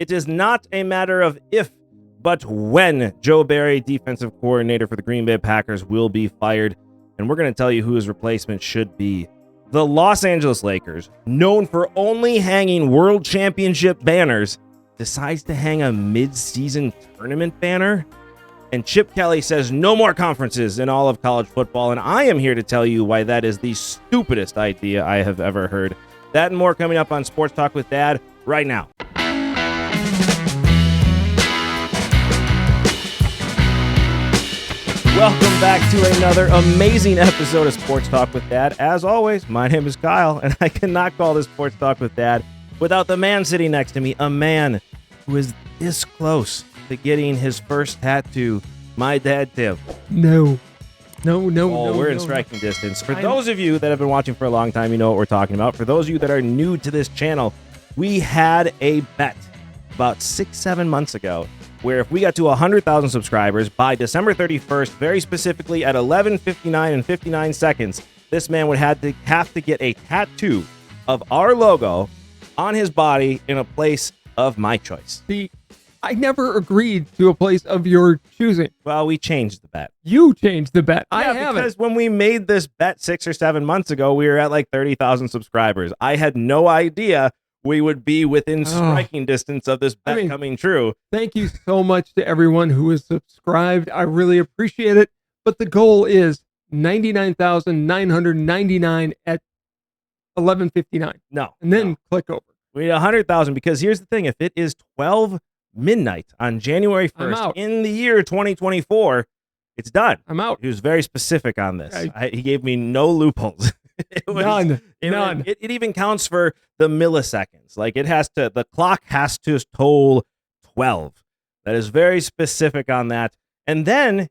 It is not a matter of if, but when Joe Barry, defensive coordinator for the Green Bay Packers, will be fired. And we're going to tell you who his replacement should be. The Los Angeles Lakers, known for only hanging world championship banners, decides to hang a mid-season tournament banner. And Chip Kelly says no more conferences in all of college football. And I am here to tell you why that is the stupidest idea I have ever heard. That and more coming up on Sports Talk with Dad right now. Welcome back to another amazing episode of Sports Talk with Dad. As always, my name is Kyle, and I cannot call this Sports Talk with Dad without the man sitting next to me, a man who is this close to getting his first tattoo, my dad, Tim. No. We're in striking distance. For those of you that have been watching for a long time, you know what we're talking about. For those of you that are new to this channel, we had a bet about 6-7 months ago where if we got to 100,000 subscribers by December 31st, very specifically at 11:59 and 59 seconds, this man would have to get a tattoo of our logo on his body in a place of my choice. See, I never agreed to a place of your choosing. Well, we changed the bet. You changed the bet. Yeah, I haven't. Because when we made this bet 6 or 7 months ago, we were at like 30,000 subscribers. I had no idea we would be within striking distance of this bet coming true. Thank you so much to everyone who is subscribed. I really appreciate it. But the goal is 99,999 at 11:59. No. And then click over. We need 100,000 because here's the thing. If it is 12 midnight on January 1st in the year 2024, it's done. I'm out. He was very specific on this. He gave me no loopholes. None. It even counts for the milliseconds. Like the clock has to toll 12. That is very specific on that. And then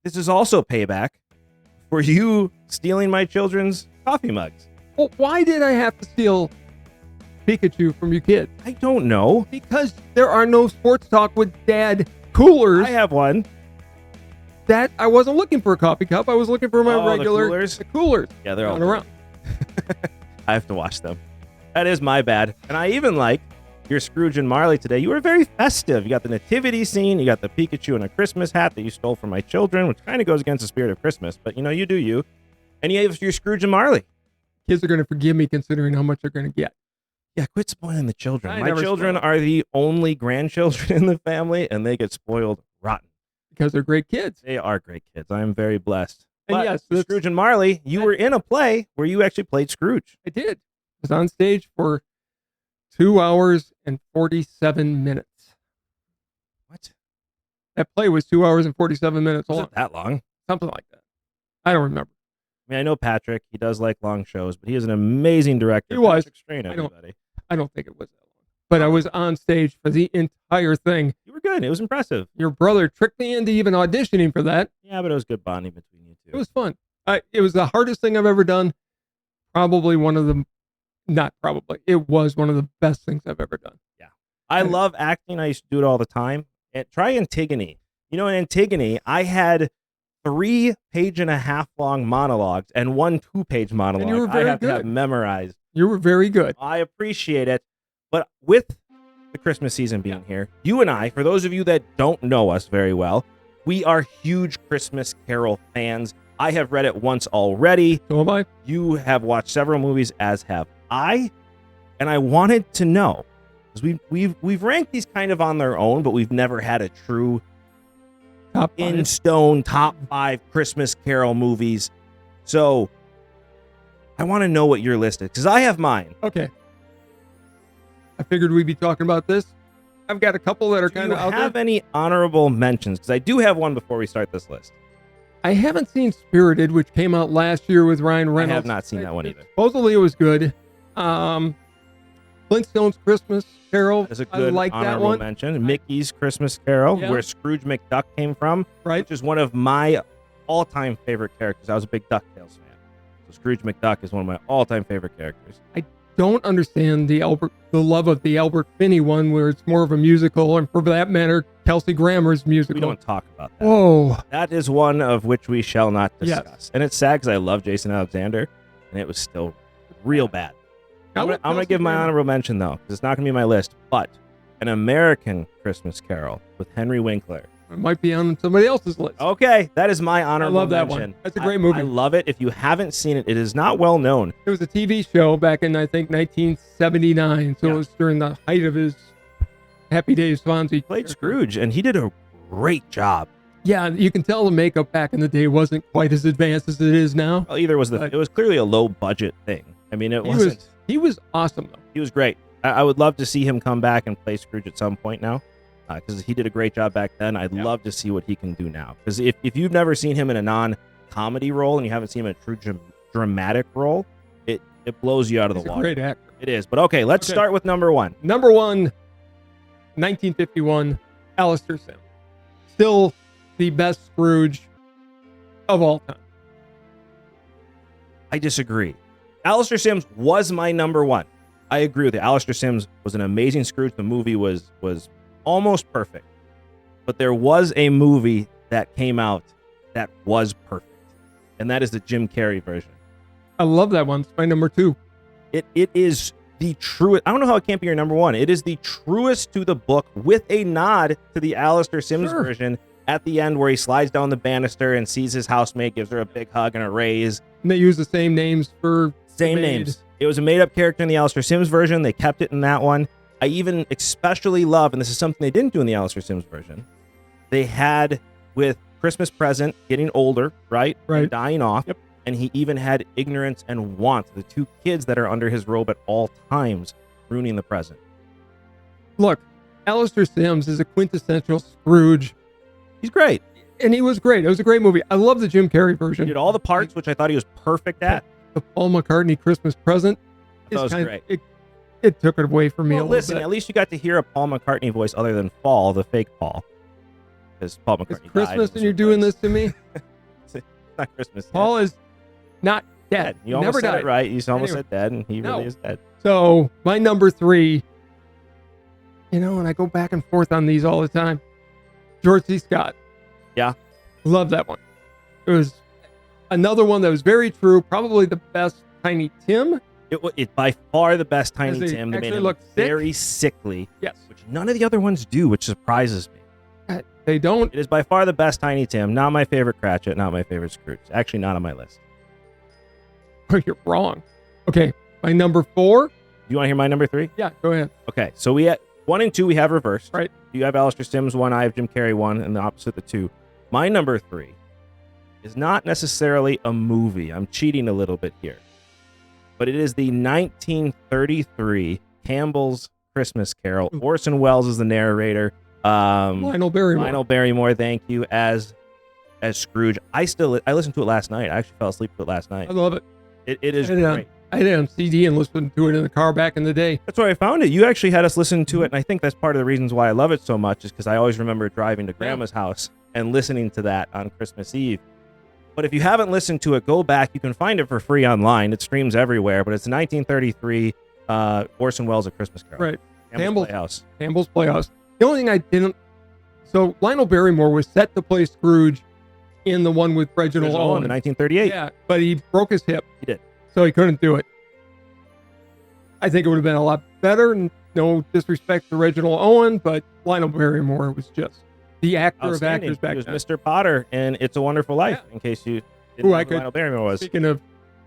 this is also payback for you stealing my children's coffee mugs. Well, why did I have to steal Pikachu from you kids? I don't know. Because there are no Sports Talk with Dad coolers. I have one. That I wasn't looking for a coffee cup. I was looking for my regular coolers. Yeah, they're all around. I have to wash them. That is my bad. And I even like your Scrooge and Marley today. You were very festive. You got the nativity scene. You got the Pikachu and a Christmas hat that you stole from my children, which kind of goes against the spirit of Christmas. But you do you. And you have your Scrooge and Marley. Kids are going to forgive me considering how much they're going to get. Yeah, quit spoiling the children. My children are the only grandchildren in the family, and they get spoiled rotten. Because they're great kids. They are great kids. I am very blessed. And but yes, Scrooge and Marley, you were in a play where you actually played Scrooge. I did. I was on stage for 2 hours and 47 minutes. What? That play was 2 hours and 47 minutes long. Was it that long? Something like that. I don't remember. I mean, I know Patrick. He does like long shows, but he is an amazing director. He was. Patrick Strain, everybody. I don't think it was that long. But I was on stage for the entire thing. You were good. It was impressive. Your brother tricked me into even auditioning for that. Yeah, but it was good bonding between you two. It was fun. It was the hardest thing I've ever done. It was one of the best things I've ever done. Yeah. I love acting. I used to do it all the time. And try Antigone. In Antigone, I had 3 page-and-a-half long monologues and 1 2-page monologue. And you were very to have memorized. You were very good. I appreciate it. But with the Christmas season being here, you and I, for those of you that don't know us very well, we are huge Christmas Carol fans. I have read it once already. So have I. You have watched several movies, as have I. And I wanted to know, because we've ranked these kind of on their own, but we've never had a true in-stone top 5 Christmas Carol movies. So I want to know what your list is, because I have mine. Okay. I figured we'd be talking about this. I've got a couple that are kind of out there. Do you have any honorable mentions? Because I do have one before we start this list. I haven't seen Spirited, which came out last year with Ryan Reynolds. I have not seen that one either. Supposedly it was good. Flintstone's Christmas Carol. That's a good honorable mention. Mickey's Christmas Carol, where Scrooge McDuck came from, which is one of my all-time favorite characters. I was a big DuckTales fan. So Scrooge McDuck is one of my all-time favorite characters. I don't understand the love of the Albert Finney one, where it's more of a musical, and for that matter, Kelsey Grammer's musical. We don't talk about that. Whoa. That is one of which we shall not discuss. Yes. And it's sad because I love Jason Alexander, and it was still real bad. I'm going to give my honorable mention, though, because it's not going to be my list, but An American Christmas Carol with Henry Winkler. It might be on somebody else's list. Okay, that is my honorable I love that mention. one. That's a great movie. I love it. If you haven't seen it, it is not well known. It was a TV show back in, I think, 1979. So it was during the height of his Happy Days Fonzie. He played Scrooge, and he did a great job. Yeah, you can tell the makeup back in the day wasn't quite as advanced as it is now. Well, it was clearly a low budget thing. I mean, He was awesome, though. He was great. I would love to see him come back and play Scrooge at some point now, because he did a great job back then. I'd love to see what he can do now. Because if you've never seen him in a non-comedy role and you haven't seen him in a true dramatic role, it blows you out of the water. Great actor. It is. But okay, let's start with number one. Number one, 1951, Alistair Sim. Still the best Scrooge of all time. I disagree. Alistair Sims was my number one. I agree with you. Alistair Sims was an amazing Scrooge. The movie was almost perfect. But there was a movie that came out that was perfect. And that is the Jim Carrey version. I love that one. It's my number two. It is the truest. I don't know how it can't be your number one. It is the truest to the book with a nod to the Alistair Sims version at the end where he slides down the banister and sees his housemate, gives her a big hug and a raise. And they use the same names for... Same names. It was a made-up character in the Alistair Sims version. They kept it in that one. I even especially love, and this is something they didn't do in the Alistair Sims version, they had with Christmas Present getting older, right? And dying off. Yep. And he even had Ignorance and Want, the two kids that are under his robe at all times, ruining the present. Look, Alistair Sims is a quintessential Scrooge. He's great. And he was great. It was a great movie. I love the Jim Carrey version. He did all the parts, which I thought he was perfect at. The Paul McCartney Christmas Present. That was great. It took it away from me a little listen, bit. at least you got to hear a Paul McCartney voice other than Paul, the fake Paul. Because Paul McCartney It's Christmas and you're doing this to me? It's not Christmas yet. Paul is not dead. You almost never said died. it right. You almost said dead, and he really is dead. So, my number three, and I go back and forth on these all the time. George C. Scott. Yeah. Love that one. It was another one that was very true. Probably the best Tiny Tim. It by far the best Tiny Does he Tim. They made actually him look sick? very sickly. Yes. Which none of the other ones do, which surprises me. They don't. It is by far the best Tiny Tim. Not my favorite Cratchit, not my favorite Scrooge. Actually, not on my list. You're wrong. Okay, my number four. You want to hear my number three? Yeah, go ahead. Okay, so we had 1 and 2 we have reversed. Right. You have Alistair Sims 1, I have Jim Carrey 1, and the opposite the 2. My number 3 is not necessarily a movie. I'm cheating a little bit here. But it is the 1933 Campbell's Christmas Carol. Orson Welles is the narrator. Lionel Barrymore. Lionel Barrymore, thank you, as Scrooge. I listened to it last night. I actually fell asleep to it last night. I love it. It is great. I had it on CD and listened to it in the car back in the day. That's where I found it. You actually had us listen to it, and I think that's part of the reasons why I love it so much is because I always remember driving to Grandma's house and listening to that on Christmas Eve. But if you haven't listened to it, go back. You can find it for free online. It streams everywhere, but it's the 1933 Orson Welles' A Christmas Carol. Right. Campbell's Playhouse. Playhouse. The only thing I didn't... So Lionel Barrymore was set to play Scrooge in the one with Reginald Owen. In 1938. Yeah, but he broke his hip. He did. So he couldn't do it. I think it would have been a lot better. No disrespect to Reginald Owen, but Lionel Barrymore was just the actor of actors back then. He was Mr. Potter in It's a Wonderful Life, in case you didn't know who Lionel Barrymore was. Speaking of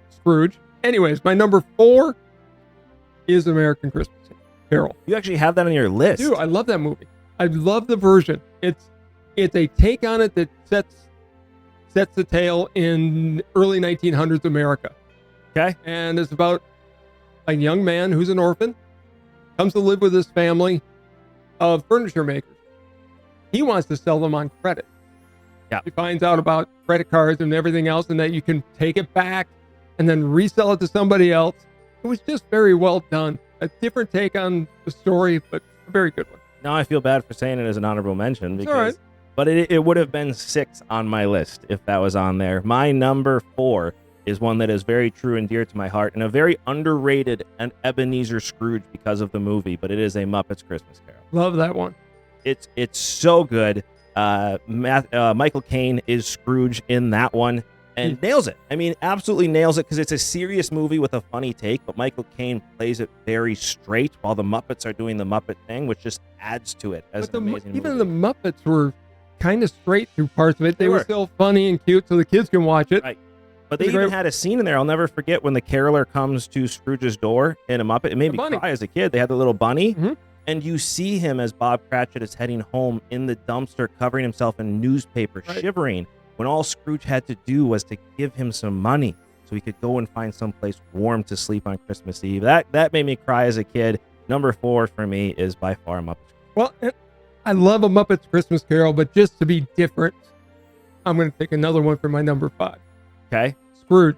Scrooge. Anyways, my number 4 is American Christmas Carol. You actually have that on your list. I do. I love that movie. I love the version. It's a take on it that sets the tale in early 1900s America. Okay. And it's about a young man who's an orphan, comes to live with his family of furniture makers. He wants to sell them on credit. Yeah. He finds out about credit cards and everything else and that you can take it back and then resell it to somebody else. It was just very well done. A different take on the story, but a very good one. Now I feel bad for saying it as an honorable mention because, all right. But it would have been 6 on my list if that was on there. My number 4 is one that is very true and dear to my heart and a very underrated and Ebenezer Scrooge because of the movie, but it is a Muppets Christmas Carol. Love that one. It's so good. Michael Caine is Scrooge in that one. and nails it. I mean, absolutely nails it, because it's a serious movie with a funny take, but Michael Caine plays it very straight while the Muppets are doing the Muppet thing, which just adds to it as an amazing even movie. the Muppets were kind of straight through parts of it. They were were. still funny and cute, so the kids can watch it. Right. But they even had a scene in there I'll never forget, when the caroler comes to Scrooge's door in a Muppet. It made me cry as a kid. They had the little bunny, and you see him as Bob Cratchit is heading home in the dumpster, covering himself in newspaper, shivering, when all Scrooge had to do was to give him some money so he could go and find someplace warm to sleep on Christmas Eve. That made me cry as a kid. Number 4 for me is by far Muppets. Well, I love a Muppets Christmas Carol, but just to be different, I'm going to take another one for my number 5. Okay. Scrooge.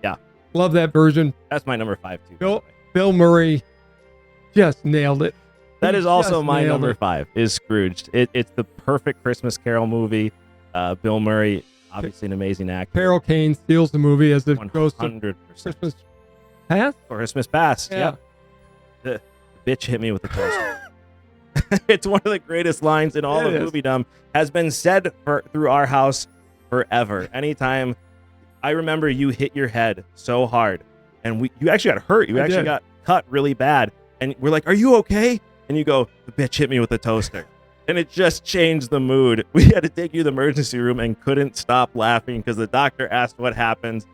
Yeah. Love that version. That's my number 5 too. Bill Murray just nailed it. That is also my number 5 is Scrooged. It's the perfect Christmas Carol movie. Bill Murray, obviously an amazing actor. Carol Kane steals the movie as it 100%. goes to Christmas Past. Or Christmas Past. Yeah. The bitch hit me with the toaster. It's one of the greatest lines in all of moviedom. Has been said through our house forever. Anytime, I remember you hit your head so hard, and you actually got hurt. You actually got cut really bad, and we're like, "Are you okay?" And you go, "The bitch hit me with the toaster," and it just changed the mood. We had to take you to the emergency room and couldn't stop laughing because the doctor asked what happened.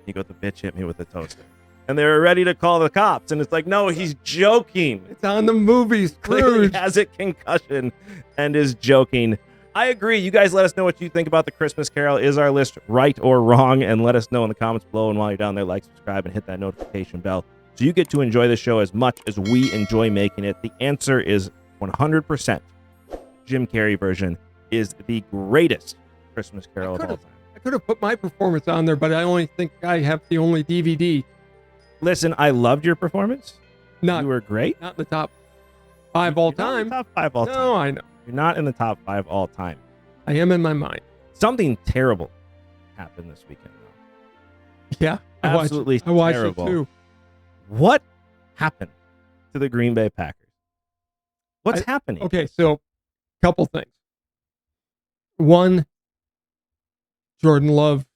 You go, "The bitch hit me with the toaster." And they were ready to call the cops. And it's like, no, he's joking. It's on the movie, Scrooge. Clearly has a concussion and is joking. I agree. You guys let us know what you think about the Christmas Carol. Is our list right or wrong? And let us know in the comments below. And while you're down there, like, subscribe, and hit that notification bell so you get to enjoy the show as much as we enjoy making it. The answer is 100%. Jim Carrey version is the greatest Christmas Carol of all time. I could have put my performance on there, but I only think I have the only DVD. Listen, I loved your performance. You were great. Not in the top 5 all time. Top 5 all time. No, I know. You're not in the top 5 all time. I am in my mind. Something terrible happened this weekend, though. Yeah. Absolutely I watched terrible. it too. What happened to the Green Bay Packers? What's happening? Okay, so couple things. One, Jordan Love,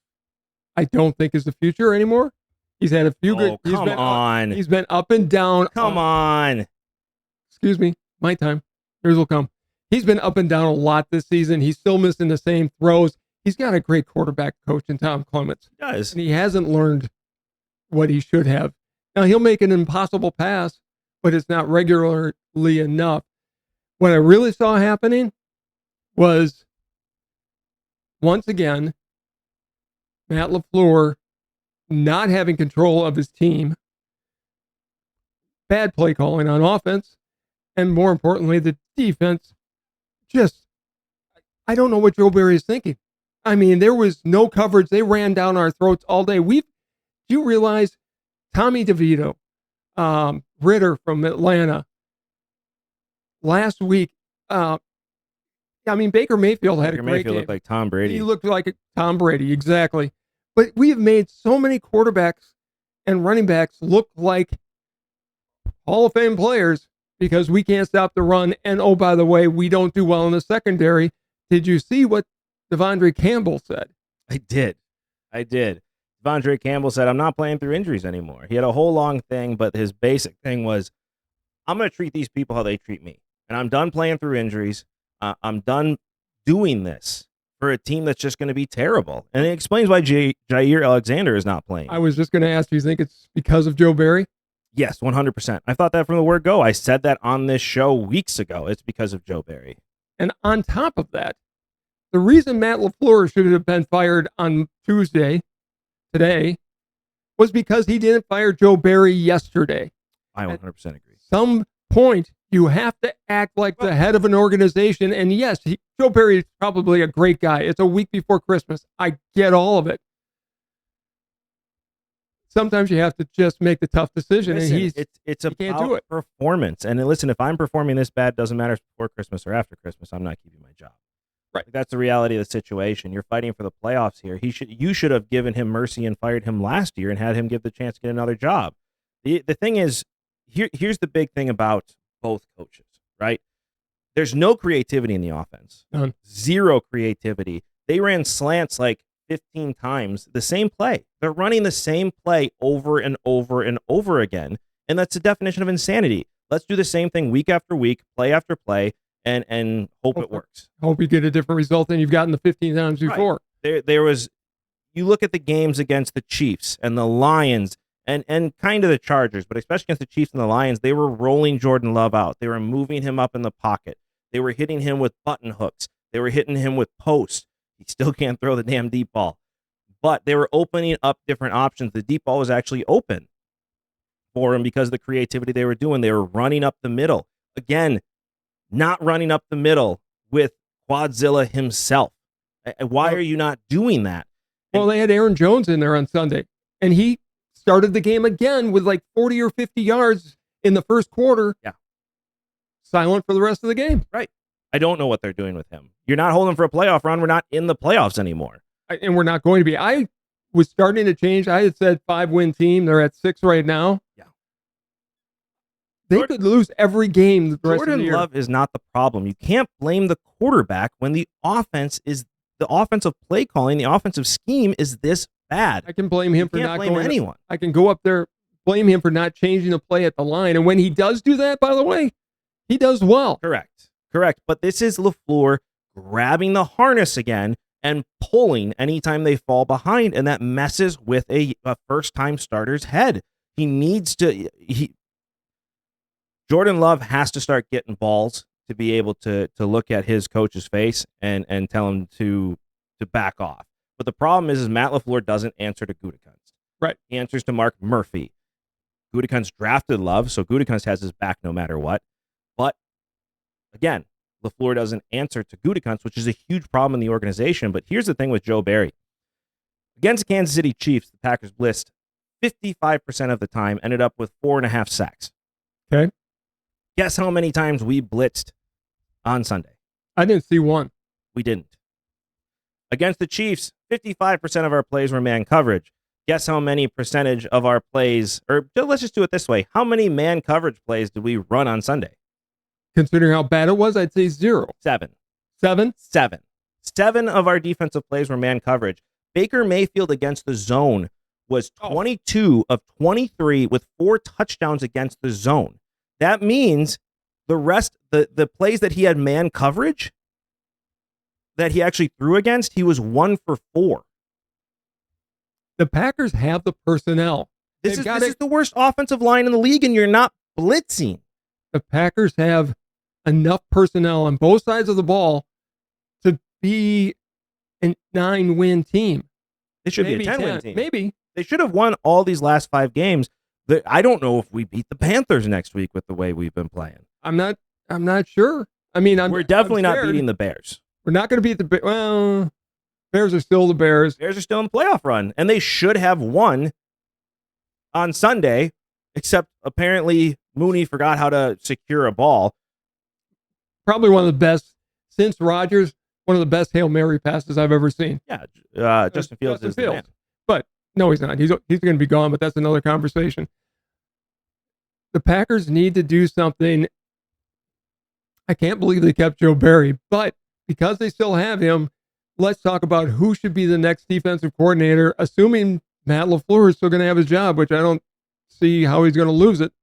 I don't think is the future anymore. He's had a few good. Come on. He's been up and down. Come on. Excuse me. My time. Yours will come. He's been up and down a lot this season. He's still missing the same throws. He's got a great quarterback coach in Tom Clements. He does. And he hasn't learned what he should have. Now, he'll make an impossible pass, but it's not regularly enough. What I really saw happening was, once again, Matt LaFleur not having control of his team, bad play calling on offense, and more importantly, the defense just, I don't know what Joe Barry is thinking. I mean, there was no coverage. They ran down our throats all day. Do you realize Tommy DeVito, Ritter from Atlanta, last week, I mean, Baker Mayfield had a great game. Looked like Tom Brady. He looked like Tom Brady, exactly. But we have made so many quarterbacks and running backs look like Hall of Fame players because we can't stop the run. And oh, by the way, we don't do well in the secondary. Did you see what Devondre Campbell said? I did. Devondre Campbell said, "I'm not playing through injuries anymore." He had a whole long thing, but his basic thing was, "I'm going to treat these people how they treat me. And I'm done playing through injuries. I'm done doing this for a team that's just going to be terrible." And it explains why Jair Alexander is not playing. I was just going to ask, do you think it's because of Joe Barry? Yes, 100%. I thought that from the word go. I said that on this show weeks ago. It's because of Joe Barry. And on top of that, the reason Matt LaFleur should have been fired on Tuesday, today, was because he didn't fire Joe Barry yesterday. I 100% agree. Some point, you have to act like the head of an organization. And yes, Joe Barry is probably a great guy. It's a week before Christmas. I get all of it. Sometimes you have to just make the tough decision. Listen, and it's he can't about do it. Performance. And listen, if I'm performing this bad, doesn't matter if it's before Christmas or after Christmas, I'm not keeping my job. Right. That's the reality of the situation. You're fighting for the playoffs here. You should have given him mercy and fired him last year and had him give the chance to get another job. The thing is, here's the big thing about both coaches, right? There's no creativity in the offense. None. Zero creativity. They ran slants like 15 times the same play. They're running the same play over and over and over again. And that's the definition of insanity. Let's do the same thing week after week, play after play, and hope it works. Hope you get a different result than you've gotten the 15 times before. Right. There was, you look at the games against the Chiefs and the Lions and kind of the Chargers, but especially against the Chiefs and the Lions, they were rolling Jordan Love out. They were moving him up in the pocket. They were hitting him with button hooks. They were hitting him with posts. He still can't throw the damn deep ball. But they were opening up different options. The deep ball was actually open for him because of the creativity they were doing. They were running up the middle. Again, not running up the middle with Quadzilla himself. Why are you not doing that? Well, they had Aaron Jones in there on Sunday, and he started the game again with like 40 or 50 yards in the first quarter. Yeah. Silent for the rest of the game. Right. I don't know what they're doing with him. You're not holding for a playoff run. We're not in the playoffs anymore. And we're not going to be. I was starting to change. I had said 5-win team. They're at 6 right now. Yeah. They could lose every game the rest of the year. Jordan Love is not the problem. You can't blame the quarterback when the offensive play calling, the offensive scheme is this bad. I can blame him for not blame going anyone. I can go up there, blame him for not changing the play at the line. And when he does do that, by the way, he does well. Correct. But this is LaFleur grabbing the harness again and pulling anytime they fall behind, and that messes with a first-time starter's head. He needs to. Jordan Love has to start getting balls to be able to look at his coach's face and tell him to back off. But the problem is Matt LaFleur doesn't answer to Gutekunst. Right. He answers to Mark Murphy. Gutekunst drafted Love, so Gutekunst has his back no matter what. But again, LaFleur doesn't answer to Gutekunst, which is a huge problem in the organization. But here's the thing with Joe Barry. Against Kansas City Chiefs, the Packers blitzed 55% of the time, ended up with 4.5 sacks. Okay. Guess how many times we blitzed on Sunday? I didn't see one. We didn't. Against the Chiefs, 55% of our plays were man coverage. Guess how many percentage of our plays, or let's just do it this way. How many man coverage plays did we run on Sunday? Considering how bad it was, I'd say 0. 7. 7? 7. 7 of our defensive plays were man coverage. Baker Mayfield against the zone was 22 of 23 with 4 touchdowns against the zone. That means the rest, the plays that he had man coverage that he actually threw against, he was 1 for 4. The Packers have the personnel. This is the worst offensive line in the league, and you're not blitzing. The Packers have enough personnel on both sides of the ball to be a 9-win team. They should be a 10-win team. Maybe. They should have won all these last 5 games. I don't know if we beat the Panthers next week with the way we've been playing. I'm not sure. I mean, we're definitely not beating the Bears. We're not going to beat the Bears. Well, Bears are still the Bears. Bears are still in the playoff run, and they should have won on Sunday, except apparently Mooney forgot how to secure a ball. Probably one of the best, since Rodgers, one of the best Hail Mary passes I've ever seen. Yeah, Justin Fields is the man. But no, he's not. He's going to be gone, but that's another conversation. The Packers need to do something. I can't believe they kept Joe Barry, but because they still have him, let's talk about who should be the next defensive coordinator, assuming Matt LaFleur is still going to have his job, which I don't see how he's going to lose it.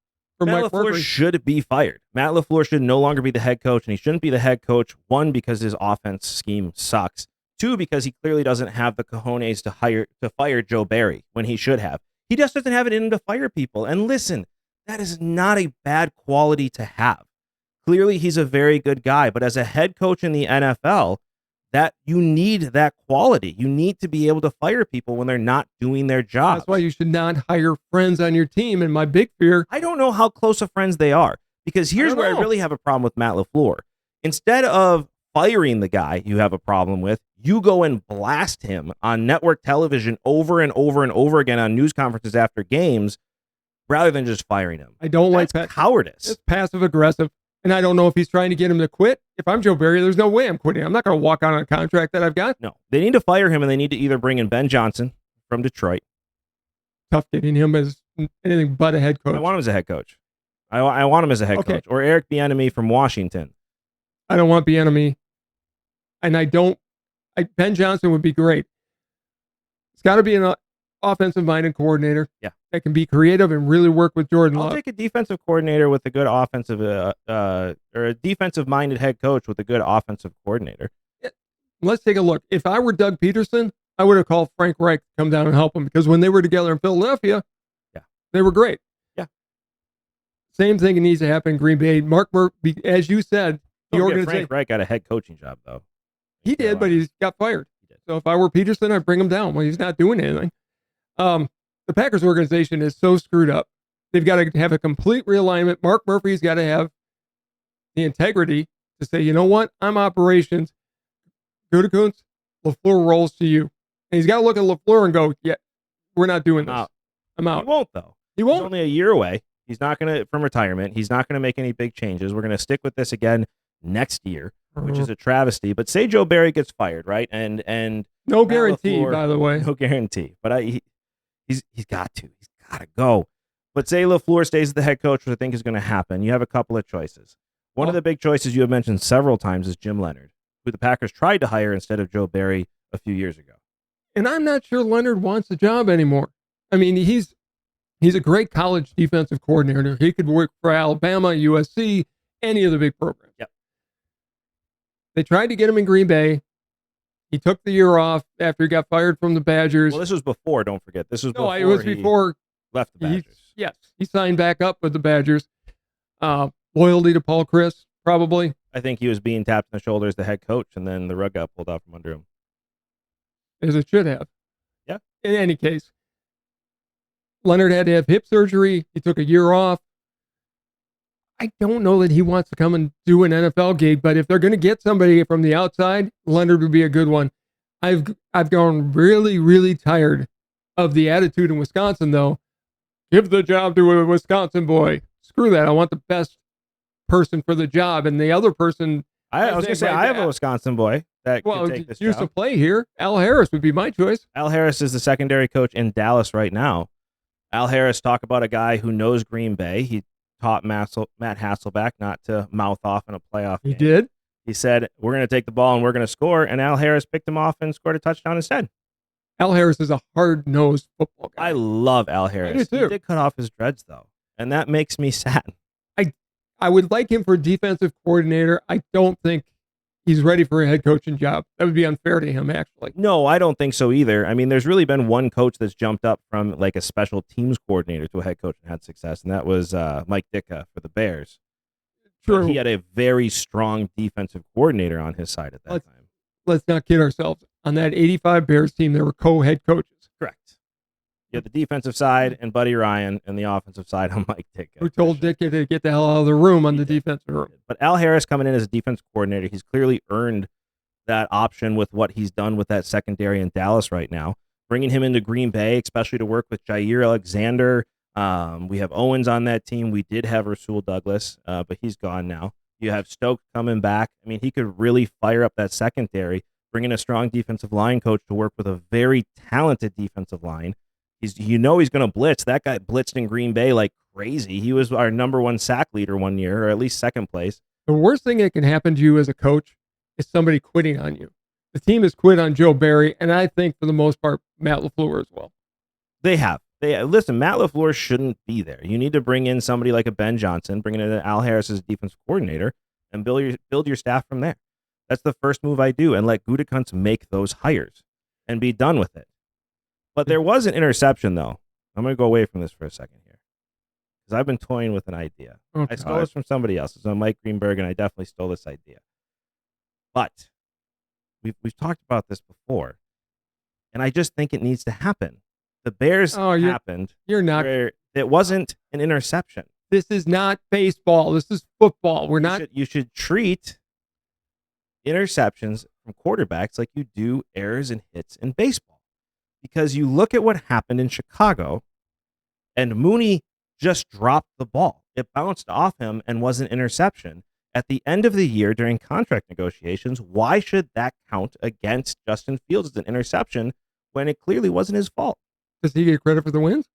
Matt LaFleur should be fired. Matt LaFleur should no longer be the head coach, and he shouldn't be the head coach, 1, because his offense scheme sucks, 2, because he clearly doesn't have the cojones to fire Joe Barry when he should have. He just doesn't have it in him to fire people. And listen, that is not a bad quality to have. Clearly, he's a very good guy, but as a head coach in the NFL, that you need that quality. You need to be able to fire people when they're not doing their job. That's why you should not hire friends on your team. And my big fear, I don't know how close of friends they are, because here's where I really have a problem with Matt LaFleur. Instead of firing the guy you have a problem with, you go and blast him on network television over and over and over again on news conferences after games, rather than just firing him. I don't like that. Cowardice. It's passive aggressive. And I don't know if he's trying to get him to quit. If I'm Joe Barry, there's no way I'm quitting. I'm not going to walk out on a contract that I've got. No, they need to fire him, and they need to either bring in Ben Johnson from Detroit. Tough getting him as anything but a head coach. I want him as a head coach. I want him as a head coach. Or Eric Bieniemy from Washington. I don't want Bieniemy. And Ben Johnson would be great. It's got to be an offensive-minded coordinator. Yeah. That can be creative and really work with Jordan I'll Love. take a defensive coordinator with a good offensive, or a defensive-minded head coach with a good offensive coordinator. Let's take a look. If I were Doug Peterson, I would have called Frank Reich to come down and help him, because when they were together in Philadelphia, they were great. Yeah. Same thing needs to happen in Green Bay. Mark Murphy, as you said, the organization. Frank Reich got a head coaching job, though. He did, but he got fired. So if I were Peterson, I'd bring him down. Well, he's not doing anything. The Packers organization is so screwed up. They've got to have a complete realignment. Mark Murphy's got to have the integrity to say, you know what? I'm operations. Gutekunst, LaFleur rolls to you. And he's got to look at LaFleur and go, yeah, we're not doing this. I'm out. He won't, though. He won't. He's only a year away. He's not going to, from retirement, he's not going to make any big changes. We're going to stick with this again next year, which is a travesty. But say Joe Barry gets fired, right? And no guarantee, LaFleur, by the way. No guarantee. But he's got to. He's got to go. But say LaFleur stays as the head coach, which I think is going to happen. You have a couple of choices. One of the big choices you have mentioned several times is Jim Leonard, who the Packers tried to hire instead of Joe Barry a few years ago. And I'm not sure Leonard wants the job anymore. I mean, he's a great college defensive coordinator. He could work for Alabama, USC, any of the big programs. Yep. They tried to get him in Green Bay. He took the year off after he got fired from the Badgers. Well, this was before, don't forget. This was before. It was before he left the Badgers. Yes. He signed back up with the Badgers. Loyalty to Paul Chris, probably. I think he was being tapped on the shoulder as the head coach, and then the rug got pulled out from under him. As it should have. Yeah. In any case, Leonard had to have hip surgery. He took a year off. I don't know that he wants to come and do an NFL gig, but if they're going to get somebody from the outside, Leonard would be a good one. I've gone really, really tired of the attitude in Wisconsin, though. Give the job to a Wisconsin boy. Screw that. I want the best person for the job, and the other person. I was going to say, I have a Wisconsin boy that could take this used job. to play here. Al Harris would be my choice. Al Harris is the secondary coach in Dallas right now. Al Harris, talk about a guy who knows Green Bay. He taught Matt Hasselbeck not to mouth off in a playoff game. He did? He said, we're going to take the ball and we're going to score, and Al Harris picked him off and scored a touchdown instead. Al Harris is a hard-nosed football guy. I love Al Harris. I do too. He did cut off his dreads, though, and that makes me sad. I would like him for defensive coordinator. I don't think he's ready for a head coaching job. That would be unfair to him, actually. No, I don't think so either. I mean, there's really been one coach that's jumped up from like a special teams coordinator to a head coach and had success, and that was Mike Ditka for the Bears. True. But he had a very strong defensive coordinator on his side at that time. Let's not kid ourselves. On that 85 Bears team, there were co-head coaches. Correct. You have the defensive side and Buddy Ryan, and the offensive side on Mike Ditka. Who told Ditka to get the hell out of the room on the defensive room. But Al Harris coming in as a defensive coordinator, he's clearly earned that option with what he's done with that secondary in Dallas right now. Bringing him into Green Bay, especially to work with Jair Alexander. We have Owens on that team. We did have Rasul Douglas, but he's gone now. You have Stokes coming back. I mean, he could really fire up that secondary, bring in a strong defensive line coach to work with a very talented defensive line. He's going to blitz. That guy blitzed in Green Bay like crazy. He was our number one sack leader one year, or at least second place. The worst thing that can happen to you as a coach is somebody quitting on you. The team has quit on Joe Barry, and I think for the most part, Matt LaFleur as well. They have. Listen, Matt LaFleur shouldn't be there. You need to bring in somebody like a Ben Johnson, bring in Al Harris as defensive coordinator, and build your staff from there. That's the first move I do, and let Gutekunst make those hires and be done with it. But there was an interception, though. I'm going to go away from this for a second here, because I've been toying with an idea. Okay. I stole this from somebody else. It's on Mike Greenberg, and I definitely stole this idea. But we've talked about this before, and I just think it needs to happen. The Bears happened. You're not. Where it wasn't an interception. This is not baseball. This is football. We're not. You should treat interceptions from quarterbacks like you do errors and hits in baseball. Because you look at what happened in Chicago, and Mooney just dropped the ball. It bounced off him and was an interception. At the end of the year during contract negotiations, why should that count against Justin Fields as an interception when it clearly wasn't his fault? Does he get credit for the wins?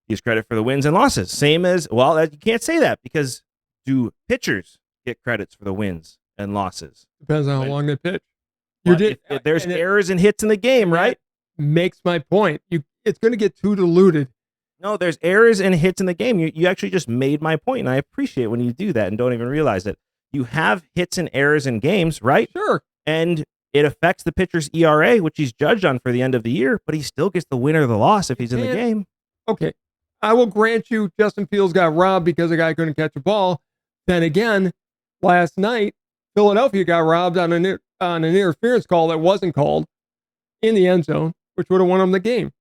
He gets credit for the wins and losses. Same as, well, you can't say that, because do pitchers get credits for the wins and losses? Depends on how long they pitch. If there's errors and hits in the game, right? makes my point. It's going to get too diluted. No, there's errors and hits in the game. You actually just made my point, and I appreciate when you do that and don't even realize it. You have hits and errors in games, right? Sure. And it affects the pitcher's ERA, which he's judged on for the end of the year, but he still gets the win or the loss if he's in the game. Okay. I will grant you Justin Fields got robbed because the guy couldn't catch a ball. Then again, last night, Philadelphia got robbed on an interference call that wasn't called in the end zone, which would have won them the game.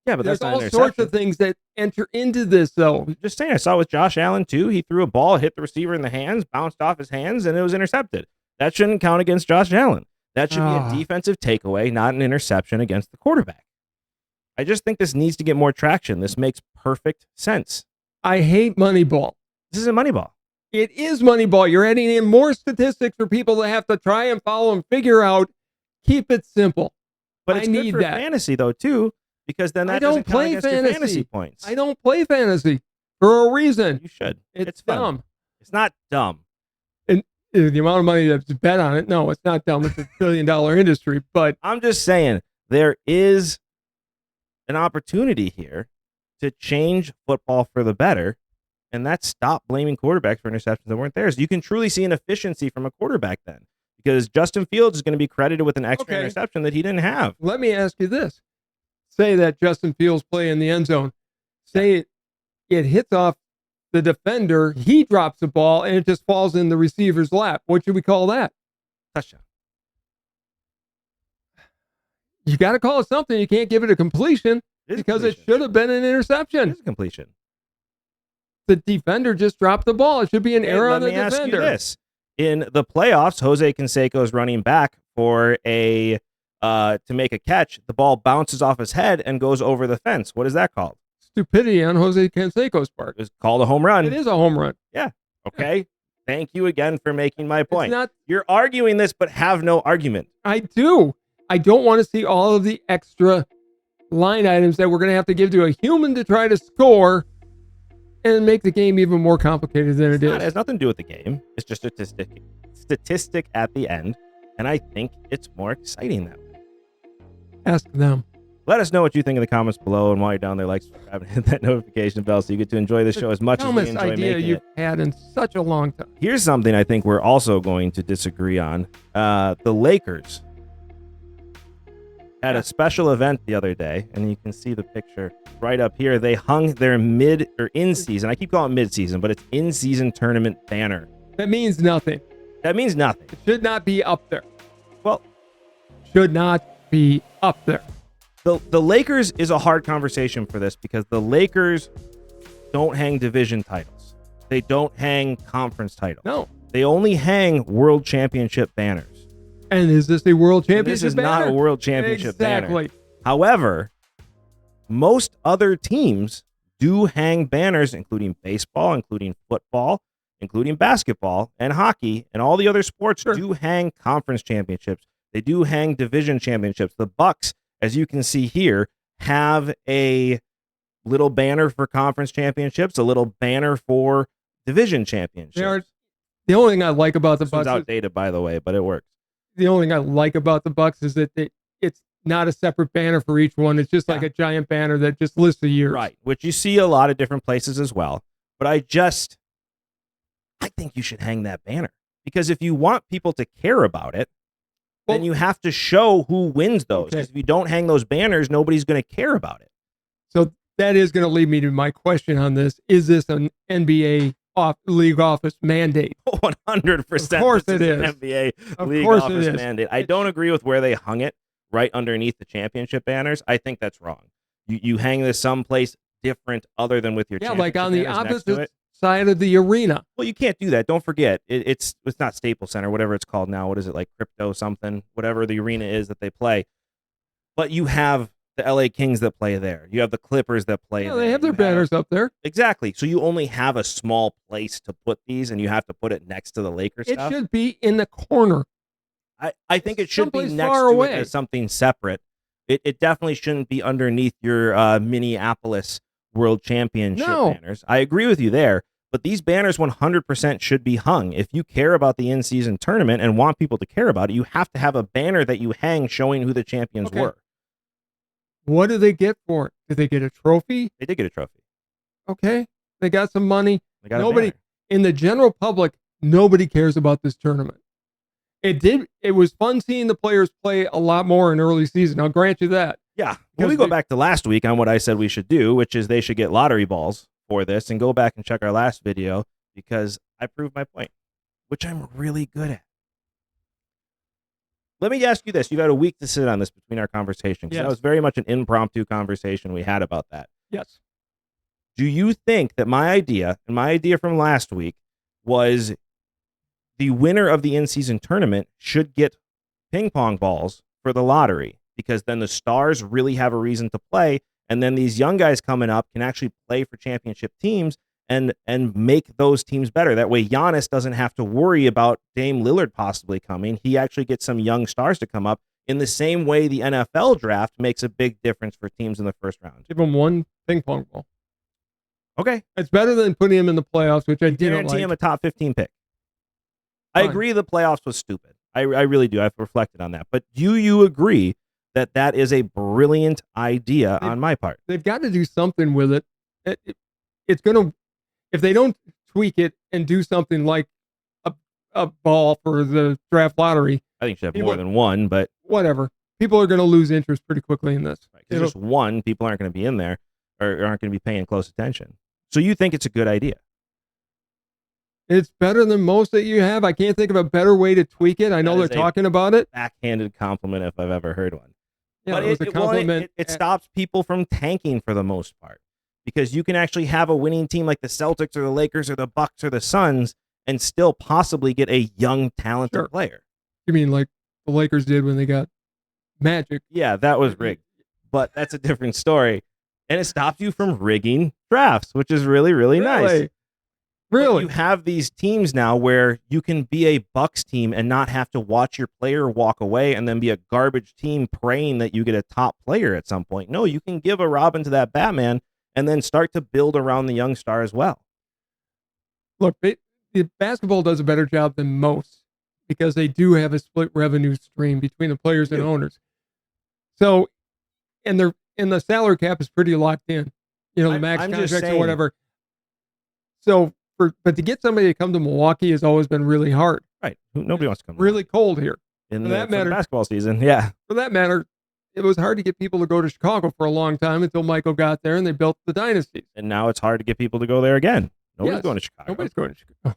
Yeah, but there's that's all sorts of things that enter into this, though. Just saying, I saw with Josh Allen, too. He threw a ball, hit the receiver in the hands, bounced off his hands, and it was intercepted. That shouldn't count against Josh Allen. That should be a defensive takeaway, not an interception against the quarterback. I just think this needs to get more traction. This makes perfect sense. I hate Moneyball. This isn't Moneyball. It is Moneyball. You're adding in more statistics for people to have to try and follow and figure out. Keep it simple. But it's good for fantasy, though, too, because then that doesn't count against your fantasy points. I don't play fantasy for a reason. You should. It's dumb. It's not dumb. And the amount of money that's bet on it, no, it's not dumb. It's $1 billion industry. But I'm just saying there is an opportunity here to change football for the better, and that's stop blaming quarterbacks for interceptions that weren't theirs. You can truly see an efficiency from a quarterback then, because Justin Fields is going to be credited with an extra interception that he didn't have. Let me ask you this. Say that Justin Fields play in the end zone. Say it hits off the defender, he drops the ball, and it just falls in the receiver's lap. What should we call that? Touchdown. You got to call it something. You can't give it a completion because it should have been an interception. It is a completion. The defender just dropped the ball. It should be an error on the defender. Let me ask you this. In the playoffs, Jose Canseco is running back for to make a catch. The ball bounces off his head and goes over the fence. What is that called? Stupidity on Jose Canseco's part. It's called a home run. It is a home run. Yeah. Okay. Thank you again for making my point. You're arguing this, but have no argument. I do. I don't want to see all of the extra line items that we're going to have to give to a human to try to score and make the game even more complicated than it is. It has nothing to do with the game. It's just a statistic at the end, and I think it's more exciting that way. Ask them. Let us know what you think in the comments below, and while you're down there, like, subscribe, and hit that notification bell so you get to enjoy this show as much as we enjoy making it. Idea you've had in such a long time. Here's something I think we're also going to disagree on. The Lakers had a special event the other day, and you can see the picture right up here. They hung their in-season, I keep calling it mid-season, but it's in-season tournament banner. That means nothing. That means nothing. It should not be up there. Well, should not be up there. The Lakers is a hard conversation for this because the Lakers don't hang division titles. They don't hang conference titles. No. They only hang world championship banners. And is this a world championship This is banner? not a world championship banner. However, most other teams do hang banners, including baseball, including football, including basketball and hockey, and all the other sports do hang conference championships. They do hang division championships. The Bucks, as you can see here, have a little banner for conference championships, a little banner for division championships. The only thing I like about the Bucks is outdated, by the way, but it works. The only thing I like about the Bucks is that it's not a separate banner for each one. It's just like a giant banner that just lists the years. Right, which you see a lot of different places as well. But I think you should hang that banner. Because if you want people to care about it, then you have to show who wins those. Because if you don't hang those banners, nobody's going to care about it. So that is going to lead me to my question on this. Is this an NBA league office mandate? 100%. Of course it is. An NBA league office mandate. I don't agree with where they hung it right underneath the championship banners. I think that's wrong. You hang this someplace different other than with your championship like on the banners opposite side of the arena. Well, you can't do that. Don't forget, it's not Staples Center, whatever it's called now. What is it, like Crypto something? Whatever the arena is that they play. But you have the LA Kings that play there. You have the Clippers that play there. They have their banners up there. Exactly. So you only have a small place to put these, and you have to put it next to the Lakers stuff. It should be in the corner. I think it should be next to it as something separate. It definitely shouldn't be underneath your Minneapolis World Championship banners. I agree with you there, but these banners 100% should be hung. If you care about the in-season tournament and want people to care about it, you have to have a banner that you hang showing who the champions were. What do they get for it? Did they get a trophy? They did get a trophy. Okay. They got some money. They got Nobody a banner. in the general public, nobody cares about this tournament. It was fun seeing the players play a lot more in early season. I'll grant you that. Yeah. Well, we go back to last week on what I said we should do, which is they should get lottery balls for this, and go back and check our last video because I proved my point, which I'm really good at. Let me ask you this. You've had a week to sit on this between our conversation, because that was very much an impromptu conversation we had about that. Yes. Do you think that my idea, and my idea from last week, was the winner of the in-season tournament should get ping pong balls for the lottery, because then the stars really have a reason to play, and then these young guys coming up can actually play for championship teams and make those teams better. That way Giannis doesn't have to worry about Dame Lillard possibly coming. He actually gets some young stars to come up in the same way the NFL draft makes a big difference for teams in the first round. Give him one ping pong ball. Okay. It's better than putting him in the playoffs, which I didn't guarantee like. him a top 15 pick. I agree the playoffs was stupid. I really do. I've reflected on that. But do you agree that that is a brilliant idea on my part? They've got to do something with it. It's going to, if they don't tweak it and do something like a ball for the draft lottery. I think you should have more than one, but whatever. People are going to lose interest pretty quickly in this. Right, just one, people aren't going to be in there or aren't going to be paying close attention. So you think it's a good idea? It's better than most that you have. I can't think of a better way to tweak it. I know they're talking about it. Backhanded compliment if I've ever heard one. Yeah, but it was a compliment. It stops people from tanking for the most part, because you can actually have a winning team like the Celtics or the Lakers or the Bucks or the Suns and still possibly get a young, talented player. You mean like the Lakers did when they got Magic? Yeah, that was rigged, but that's a different story. And it stops you from rigging drafts, which is really, really nice. Really? But you have these teams now where you can be a Bucks team and not have to watch your player walk away and then be a garbage team praying that you get a top player at some point. No, you can give a Robin to that Batman and then start to build around the young star as well. Look, the basketball does a better job than most because they do have a split revenue stream between the players and owners. So, and the salary cap is pretty locked in. You know, the max contracts or whatever. So, but to get somebody to come to Milwaukee has always been really hard. Right. Nobody wants to come. Really cold here. For that matter, basketball season. Yeah. For that matter, it was hard to get people to go to Chicago for a long time until Michael got there and they built the dynasties. And now it's hard to get people to go there again. Nobody's going to Chicago. Nobody's going to Chicago.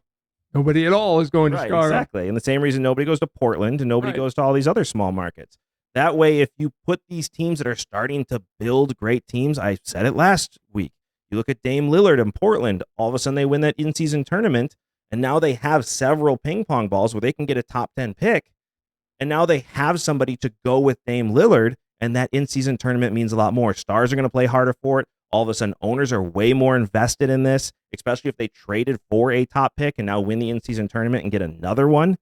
Nobody at all is going to Chicago. Exactly. And the same reason nobody goes to Portland and nobody goes to all these other small markets. That way, if you put these teams that are starting to build great teams, I said it last week, you look at Dame Lillard in Portland, all of a sudden they win that in-season tournament, and now they have several ping pong balls where they can get a top 10 pick, and now they have somebody to go with Dame Lillard, and that in-season tournament means a lot more. Stars are going to play harder for it. All of a sudden, owners are way more invested in this, especially if they traded for a top pick and now win the in-season tournament and get another one.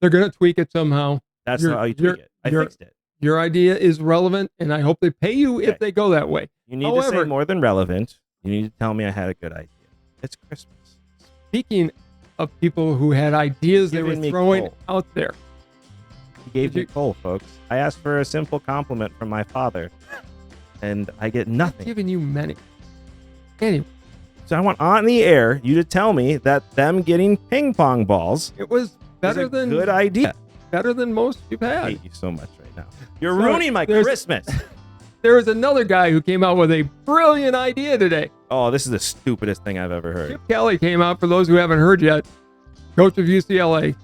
They're going to tweak it somehow. That's how you tweak it. I fixed it. Your idea is relevant, and I hope they pay you if they go that way. You need to say more than relevant. You need to tell me I had a good idea. It's Christmas. Speaking of people who had ideas they were throwing out there. He gave me coal, folks. I asked for a simple compliment from my father, and I get nothing. I'm giving you many. Anyway. So I want on the air you to tell me that them getting ping pong balls was better than good idea. Better than most you've had. I hate you so much right now. You're ruining my Christmas. There was another guy who came out with a brilliant idea today. Oh, this is the stupidest thing I've ever heard. Chip Kelly came out, for those who haven't heard yet, coach of UCLA,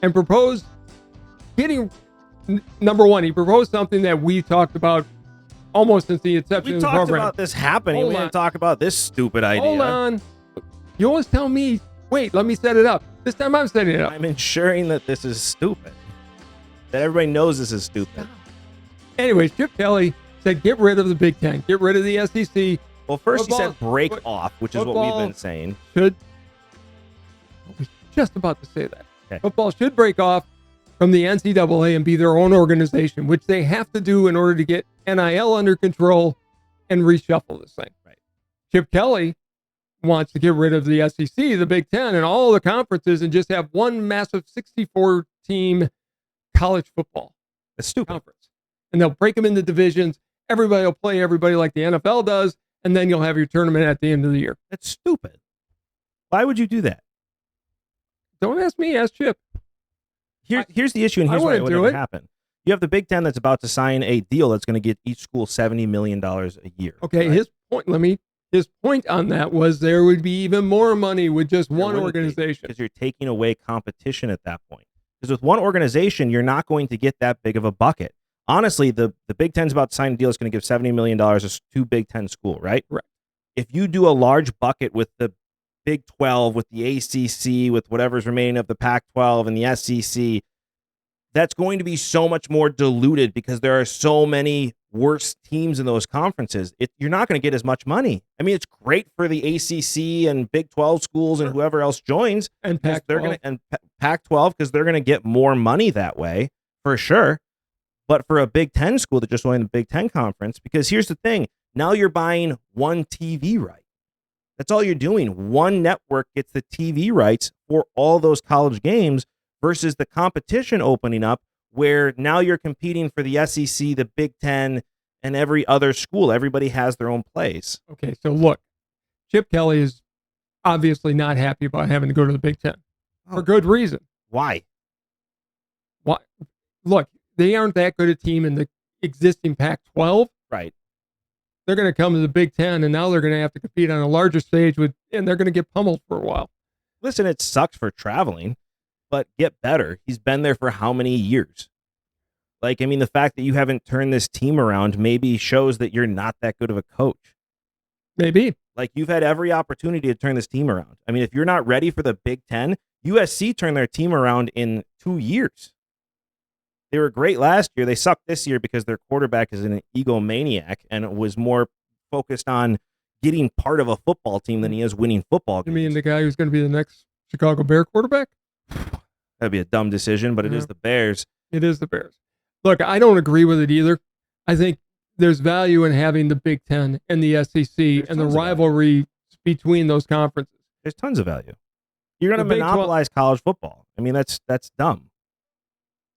and proposed number one, he proposed something that we talked about almost since the inception of the program. We talked about this happening. We didn't talk about this stupid idea. Hold on. You always tell me, wait, let me set it up. This time I'm setting it up. I'm ensuring that this is stupid. That everybody knows this is stupid. Anyways, Chip Kelly said, get rid of the Big Ten. Get rid of the SEC. Well, first he said break off, which is what we've been saying. I was just about to say that. Okay. Football should break off from the NCAA and be their own organization, which they have to do in order to get NIL under control and reshuffle this thing. Right. Chip Kelly wants to get rid of the SEC, the Big Ten, and all the conferences and just have one massive 64-team college football. That's stupid. Conference. And they'll break them into divisions, everybody will play everybody like the NFL does, and then you'll have your tournament at the end of the year. That's stupid. Why would you do that? Don't ask me, ask Chip. Here's the issue, and here's why it would never happen. You have the Big Ten that's about to sign a deal that's going to get each school $70 million a year. Okay, right? His point on that was there would be even more money with just one organization. Because you're taking away competition at that point. Because with one organization, you're not going to get that big of a bucket. Honestly, the Big Ten's about to sign a deal that's going to give $70 million to Big Ten school, right? Right. If you do a large bucket with the Big 12, with the ACC, with whatever's remaining of the Pac-12 and the SEC, that's going to be so much more diluted because there are so many worse teams in those conferences. You're not going to get as much money. I mean, it's great for the ACC and Big 12 schools and whoever else joins, and Pac-12 and Pac-12 because they're going to get more money that way for sure. But for a Big 10 school that just joined the Big 10 conference, because here's the thing, now you're buying one TV right. That's all you're doing. One network gets the TV rights for all those college games versus the competition opening up where now you're competing for the SEC, the Big Ten, and every other school. Everybody has their own place. Okay, so look, Chip Kelly is obviously not happy about having to go to the Big Ten for good reason. Why? Look, they aren't that good a team in the existing Pac-12. Right. They're going to come to the Big Ten, and now they're going to have to compete on a larger stage and they're going to get pummeled for a while. Listen, it sucks for traveling, but get better. He's been there for how many years? Like, I mean, the fact that you haven't turned this team around maybe shows that you're not that good of a coach. Maybe. Like, you've had every opportunity to turn this team around. I mean, if you're not ready for the Big Ten, USC turned their team around in 2 years. They were great last year. They sucked this year because their quarterback is an egomaniac and was more focused on getting part of a football team than he is winning football games. You mean the guy who's going to be the next Chicago Bear quarterback? That'd be a dumb decision, but it is the Bears. It is the Bears. Look, I don't agree with it either. I think there's value in having the Big Ten and the SEC and the rivalry between those conferences. There's tons of value. You're going to monopolize college football. I mean, that's dumb.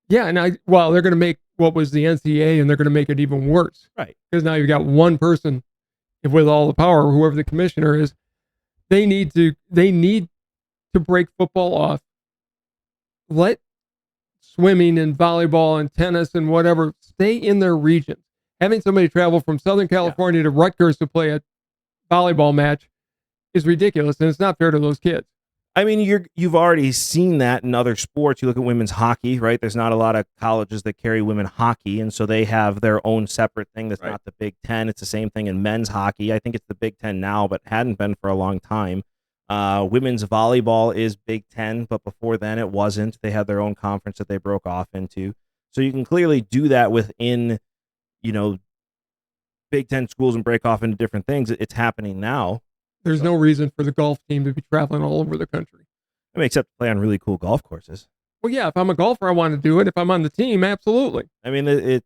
Yeah, and they're going to make what was the NCAA, and they're going to make it even worse. Right. Because now you've got one person with all the power, whoever the commissioner is. They need to break football off. Let swimming and volleyball and tennis and whatever stay in their region. Having somebody travel from Southern California to Rutgers to play a volleyball match is ridiculous, and it's not fair to those kids. I mean, you've already seen that in other sports. You look at women's hockey, right? There's not a lot of colleges that carry women hockey, and so they have their own separate thing that's not the Big Ten. It's the same thing in men's hockey. I think it's the Big Ten now, but hadn't been for a long time. Women's volleyball is Big Ten, but before then it wasn't. They had their own conference that they broke off into. So you can clearly do that within, Big Ten schools and break off into different things. It's happening now. There's no reason for the golf team to be traveling all over the country. I mean, except to play on really cool golf courses. Well, yeah, if I'm a golfer, I want to do it. If I'm on the team, absolutely. I mean,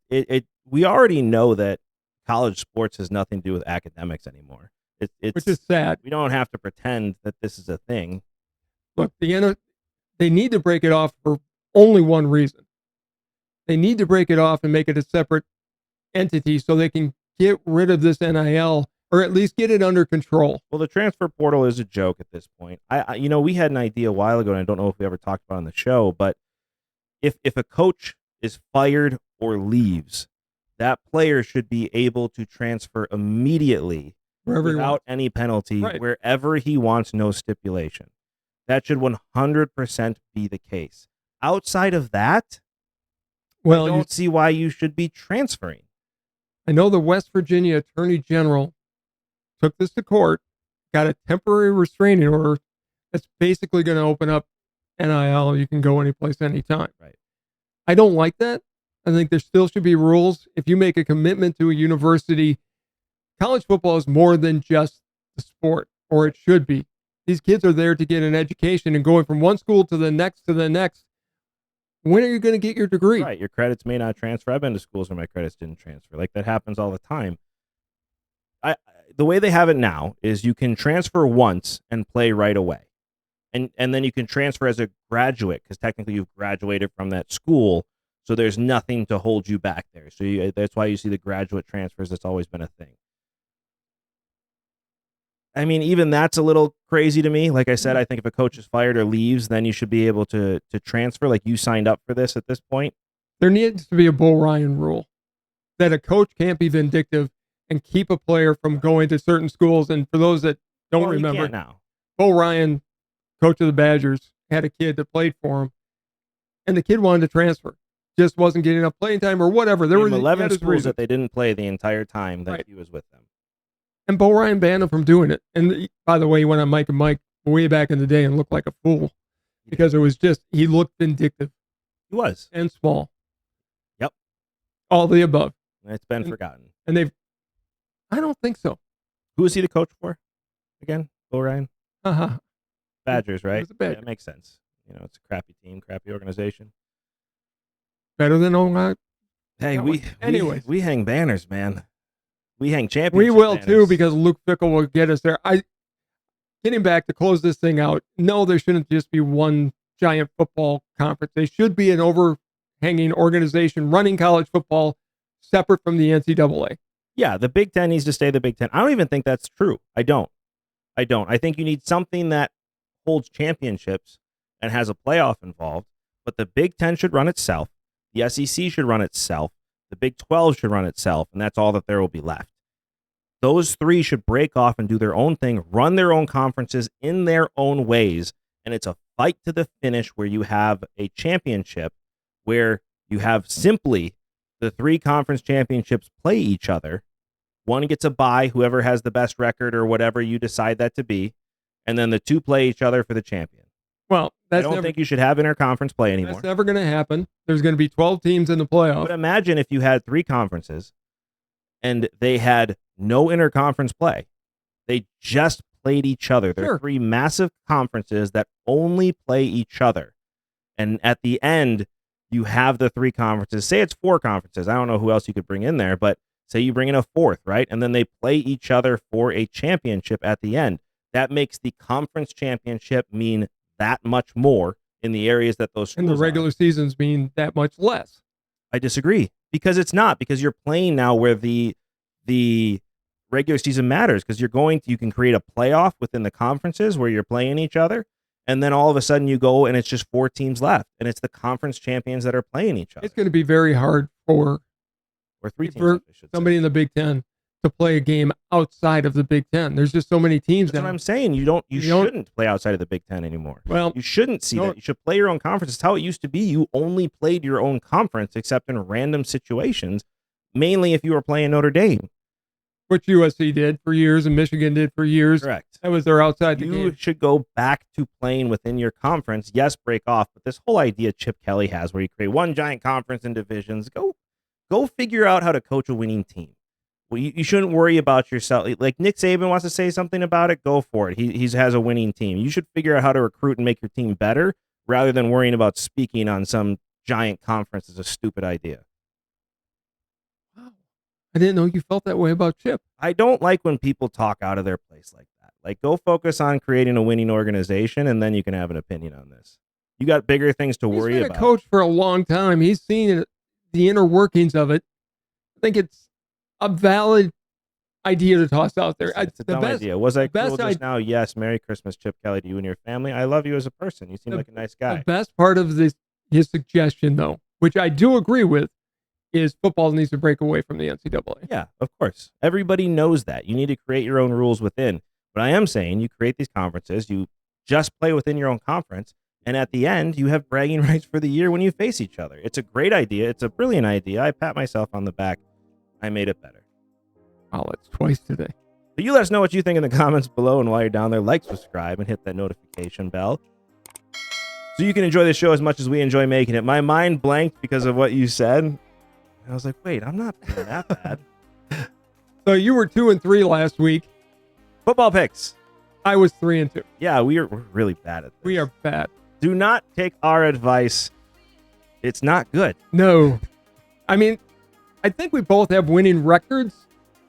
we already know that college sports has nothing to do with academics anymore. Which is sad. We don't have to pretend that this is a thing. Look, they need to break it off for only one reason. They need to break it off and make it a separate entity so they can get rid of this NIL or at least get it under control. Well, the transfer portal is a joke at this point. We had an idea a while ago, and I don't know if we ever talked about it on the show, but if a coach is fired or leaves, that player should be able to transfer immediately without any penalty, wherever he wants, no stipulation. That should 100% be the case. Outside of that, I don't see why you should be transferring. I know the West Virginia Attorney General took this to court, got a temporary restraining order that's basically going to open up NIL. You can go anyplace, anytime. Right. I don't like that. I think there still should be rules. If you make a commitment to a university, college football is more than just the sport, or it should be. These kids are there to get an education, and going from one school to the next, when are you going to get your degree? Right. Your credits may not transfer. I've been to schools where my credits didn't transfer. Like, that happens all the time. The way they have it now is you can transfer once and play right away. And then you can transfer as a graduate because technically you've graduated from that school So there's nothing to hold you back there. So that's why you see the graduate transfers. That's always been a thing. I mean, even that's a little crazy to me. Like I said, I think if a coach is fired or leaves, then you should be able to transfer. Like you signed up for this at this point. There needs to be a Bo Ryan rule that a coach can't be vindictive and keep a player from going to certain schools. And for those that don't remember, now. Bo Ryan, coach of the Badgers, had a kid that played for him, and the kid wanted to transfer. Just wasn't getting enough playing time or whatever. There were 11 schools that they didn't play the entire time that he was with them. And Bo Ryan banned him from doing it. And by the way, he went on Mike and Mike way back in the day and looked like a fool because it was just, he looked vindictive. He was. And small. Yep. All the above. It's been forgotten. And I don't think so. Who was he the coach for again? Bo Ryan? Badgers, right? Yeah, it makes sense. It's a crappy team, crappy organization. Better than Ohio. Hey, we hang banners, man. We hang championship We will banners. too, because Luke Fickell will get us there. Getting back to close this thing out, no, there shouldn't just be one giant football conference. They should be an overhanging organization running college football separate from the NCAA. Yeah, the Big Ten needs to stay the Big Ten. I don't even think that's true. I don't. I think you need something that holds championships and has a playoff involved, but the Big Ten should run itself. The SEC should run itself. The Big 12 should run itself, and that's all that there will be left. Those three should break off and do their own thing, run their own conferences in their own ways, and it's a fight to the finish where you have a championship where you have simply the three conference championships play each other. One gets a bye, whoever has the best record or whatever you decide that to be, and then the two play each other for the champion. Well, I don't think you should have interconference play anymore. That's never going to happen. There's going to be 12 teams in the playoff. But imagine if you had three conferences and they had no interconference play. They just played each other. They're three massive conferences that only play each other. And at the end, you have the three conferences. Say it's four conferences. I don't know who else you could bring in there, but say you bring in a fourth, right? And then they play each other for a championship at the end. That makes the conference championship mean that much more in the areas that those schools and the regular seasons mean that much less. I disagree, because it's not, because you're playing now where the regular season matters, because you can create a playoff within the conferences where you're playing each other, and then all of a sudden you go and it's just four teams left, and it's the conference champions that are playing each other. It's going to be very hard for somebody in the Big Ten to play a game outside of the Big Ten. There's just so many teams. That's what I'm saying. You shouldn't play outside of the Big Ten anymore. Well, you shouldn't see that. You should play your own conference. It's how it used to be. You only played your own conference, except in random situations, mainly if you were playing Notre Dame. Which USC did for years and Michigan did for years. Correct. That was their outside the game. You should go back to playing within your conference. Yes, break off. But this whole idea Chip Kelly has where you create one giant conference in divisions, go figure out how to coach a winning team. Well, you shouldn't worry about yourself. Like Nick Saban wants to say something about it, go for it. He has a winning team. You should figure out how to recruit and make your team better rather than worrying about speaking on some giant conference is a stupid idea. Wow. I didn't know you felt that way about Chip. I don't like when people talk out of their place like that. Like, go focus on creating a winning organization, and then you can have an opinion on this. You got bigger things to worry about. He's been a coach for a long time. He's seen the inner workings of it. I think it's a valid idea to toss out there. It's a dumb idea. Was I cool just now? Yes. Merry Christmas, Chip Kelly, to you and your family. I love you as a person. You seem like a nice guy. The best part of his suggestion, though, which I do agree with, is football needs to break away from the NCAA. Yeah, of course. Everybody knows that. You need to create your own rules within. But I am saying you create these conferences, you just play within your own conference, and at the end, you have bragging rights for the year when you face each other. It's a great idea. It's a brilliant idea. I pat myself on the back. I made it better. Oh, it's twice today. But you let us know what you think in the comments below, and while you're down there, like, subscribe, and hit that notification bell so you can enjoy the show as much as we enjoy making it. My mind blanked because of what you said. I was like, wait, I'm not doing that bad. So you were 2-3 last week. Football picks. I was 3-2. Yeah, we're really bad at this. We are bad. Do not take our advice. It's not good. No. I mean, I think we both have winning records,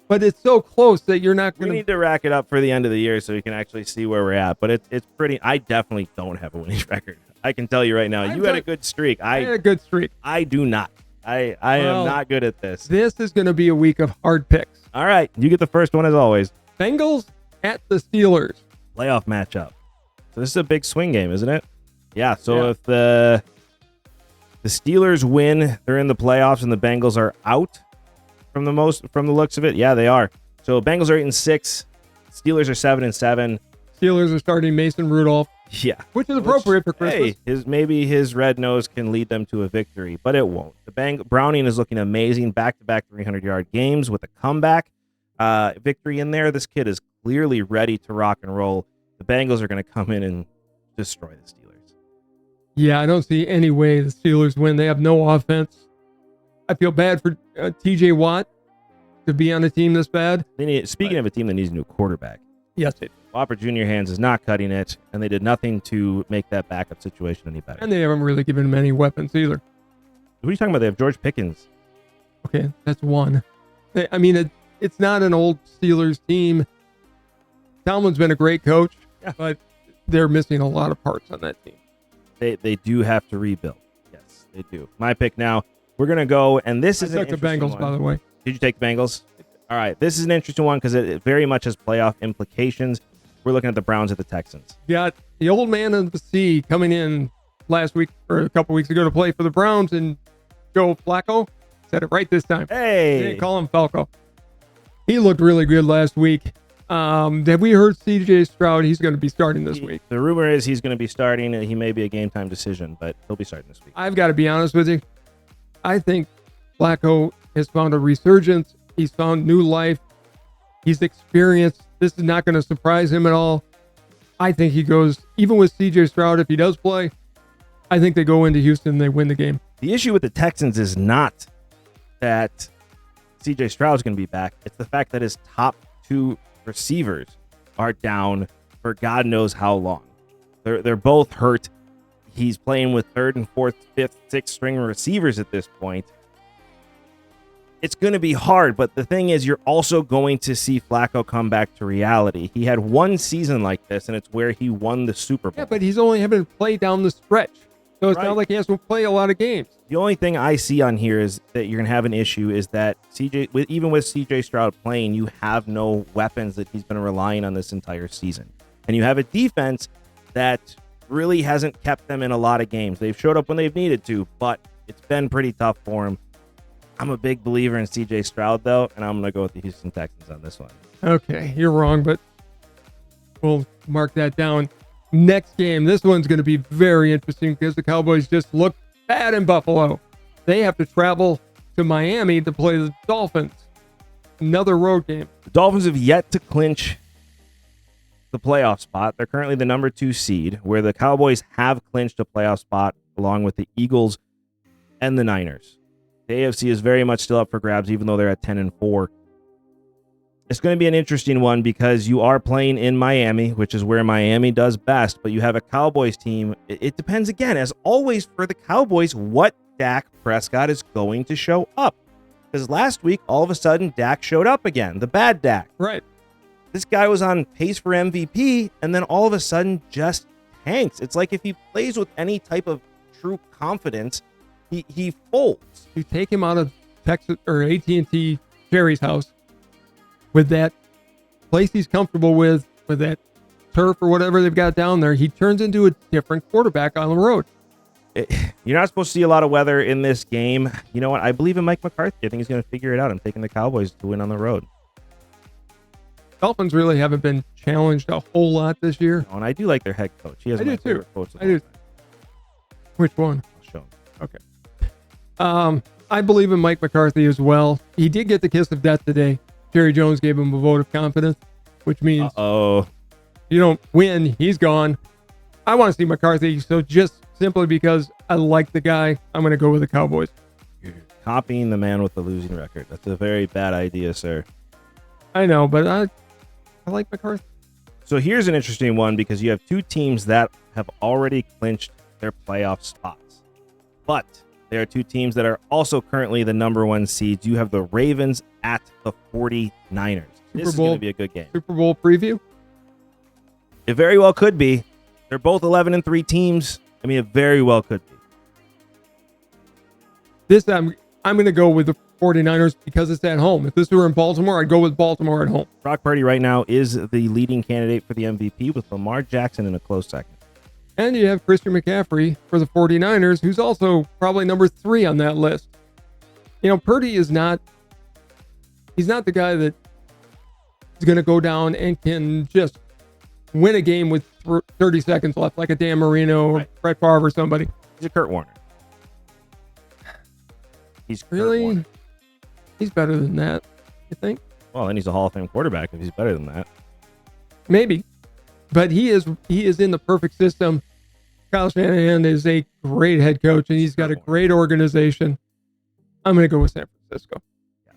but it's so close that you're not going to... We need to rack it up for the end of the year so we can actually see where we're at. But it's pretty... I definitely don't have a winning record. I can tell you right now, you had a good streak. I had a good streak. I do not. I am not good at this. This is going to be a week of hard picks. All right, you get the first one as always. Bengals at the Steelers. Playoff matchup. So this is a big swing game, isn't it? Yeah. So if the Steelers win, they're in the playoffs, and the Bengals are out from the looks of it. Yeah, they are. So Bengals are 8-6. Steelers are 7-7. Steelers are starting Mason Rudolph. Yeah, which is appropriate for Christmas. Hey, maybe his red nose can lead them to a victory, but it won't. Browning is looking amazing, back-to-back 300-yard games with a comeback victory in there. This kid is clearly ready to rock and roll. The Bengals are going to come in and destroy the Steelers. Yeah, I don't see any way the Steelers win. They have no offense. I feel bad for TJ Watt to be on a team this bad. Speaking of a team that needs a new quarterback. Yes, it. Whopper Jr. hands is not cutting it, and they did nothing to make that backup situation any better. And they haven't really given him any weapons either. What are you talking about? They have George Pickens. Okay, that's one. I mean, it's not an old Steelers team. Tomlin's been a great coach, but they're missing a lot of parts on that team. They do have to rebuild. Yes, they do. My pick now. We're going to go, and this is I took the Bengals, by the way. Did you take the Bengals? All right, this is an interesting one because it very much has playoff implications. We're looking at the Browns at the Texans. Got the old man of the sea coming in last week or a couple weeks ago to play for the Browns, and Joe Flacco said it right this time. Hey, they didn't call him Falco. He looked really good last week. Have we heard CJ Stroud? He's going to be starting this week. The rumor is he's going to be starting. He may be a game time decision, but he'll be starting this week. I've got to be honest with you. I think Flacco has found a resurgence. He's found new life. He's experienced. This is not going to surprise him at all. I think he goes, even with CJ Stroud, if he does play, I think they go into Houston and they win the game. The issue with the Texans is not that CJ Stroud's going to be back. It's the fact that his top two receivers are down for God knows how long. They're both hurt. He's playing with third and fourth, fifth, sixth string receivers at this point. It's going to be hard, but the thing is, you're also going to see Flacco come back to reality. He had one season like this, and it's where he won the Super Bowl. Yeah, but he's only having to play down the stretch. So it's not like he has to play a lot of games. The only thing I see on here is that you're going to have an issue is that even with CJ Stroud playing, you have no weapons that he's been relying on this entire season. And you have a defense that really hasn't kept them in a lot of games. They've showed up when they've needed to, but it's been pretty tough for him. I'm a big believer in CJ Stroud, though, and I'm going to go with the Houston Texans on this one. Okay, you're wrong, but we'll mark that down. Next game, this one's going to be very interesting because the Cowboys just look bad in Buffalo. They have to travel to Miami to play the Dolphins. Another road game. The Dolphins have yet to clinch the playoff spot. They're currently the number 2 seed, where the Cowboys have clinched a playoff spot along with the Eagles and the Niners. The AFC is very much still up for grabs, even though they're at 10-4. It's going to be an interesting one because you are playing in Miami, which is where Miami does best, but you have a Cowboys team. It depends, again, as always for the Cowboys, what Dak Prescott is going to show up. Because last week, all of a sudden, Dak showed up again, the bad Dak. Right. This guy was on pace for MVP, and then all of a sudden just tanks. It's like if he plays with any type of true confidence, he folds. You take him out of Texas or AT&T Jerry's house with that place he's comfortable with that turf or whatever they've got down there, he turns into a different quarterback on the road. You're not supposed to see a lot of weather in this game. You know what? I believe in Mike McCarthy. I think he's going to figure it out. I'm taking the Cowboys to win on the road. Dolphins really haven't been challenged a whole lot this year. Oh, and I do like their head coach. He has my favorite coach. I do. Which one? I'll show him. Okay. I believe in Mike McCarthy as well. He did get the kiss of death today. Jerry Jones gave him a vote of confidence, which means you don't win, he's gone. I want to see McCarthy, so just simply because I like the guy, I'm going to go with the Cowboys. You're copying the man with the losing record. That's a very bad idea, sir. I know, but I like McCarthy. So here's an interesting one because you have two teams that have already clinched their playoff spots. But there are two teams that are also currently the number 1 seeds. You have the Ravens at the 49ers. This is going to be a good game. Super Bowl preview? It very well could be. They're both 11-3 teams. I mean, it very well could be. This I'm going to go with the 49ers because it's at home. If this were in Baltimore, I'd go with Baltimore at home. Brock Purdy right now is the leading candidate for the MVP with Lamar Jackson in a close second. And you have Christian McCaffrey for the 49ers, who's also probably number 3 on that list. Purdy is he's not the guy that is going to go down and can just win a game with 30 seconds left, like a Dan Marino or Brett Favre or somebody. He's a Kurt Warner. He's really? Kurt Warner. He's better than that, you think? Well, then he's a Hall of Fame quarterback if he's better than that. Maybe. But he is in the perfect system. Kyle Shanahan is a great head coach, and he's got a great organization. I'm going to go with San Francisco. Yeah.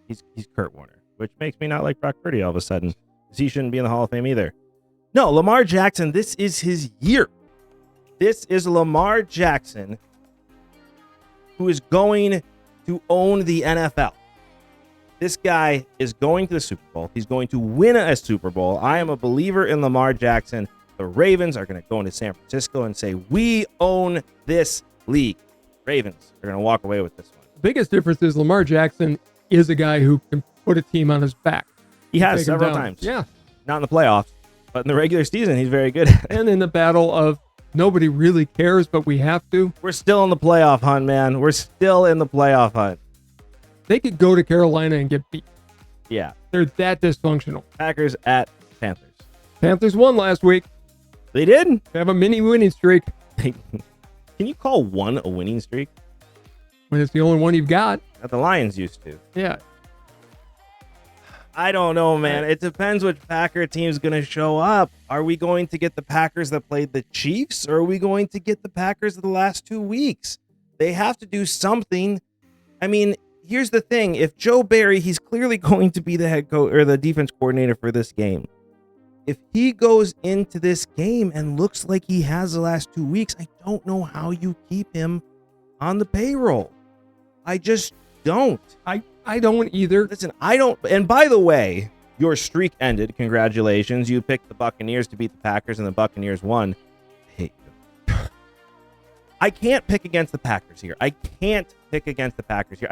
He's Kurt Warner, which makes me not like Brock Purdy all of a sudden, because he shouldn't be in the Hall of Fame either. No, Lamar Jackson, this is his year. This is Lamar Jackson, who is going to own the NFL. This guy is going to the Super Bowl. He's going to win a Super Bowl. I am a believer in Lamar Jackson. The Ravens are going to go into San Francisco and say, we own this league. Ravens are going to walk away with this one. The biggest difference is Lamar Jackson is a guy who can put a team on his back. He has several times. Yeah. Not in the playoffs, but in the regular season, he's very good. And in the battle of nobody really cares, but we have to. We're still in the playoff hunt, man. We're still in the playoff hunt. They could go to Carolina and get beat. Yeah. They're that dysfunctional. Packers at Panthers. Panthers won last week. They did? They have a mini winning streak. Can you call one a winning streak? When it's the only one you've got. That the Lions used to. Yeah. I don't know, man. It depends which Packer team's going to show up. Are we going to get the Packers that played the Chiefs, or are we going to get the Packers of the last 2 weeks? They have to do something. I mean, here's the thing. If Joe Barry, he's clearly going to be the head coach or the defense coordinator for this game. If he goes into this game and looks like he has the last 2 weeks, I don't know how you keep him on the payroll. I just don't. I don't either. Listen, I don't. And by the way, your streak ended. Congratulations. You picked the Buccaneers to beat the Packers, and the Buccaneers won. I hate you. I can't pick against the Packers here. I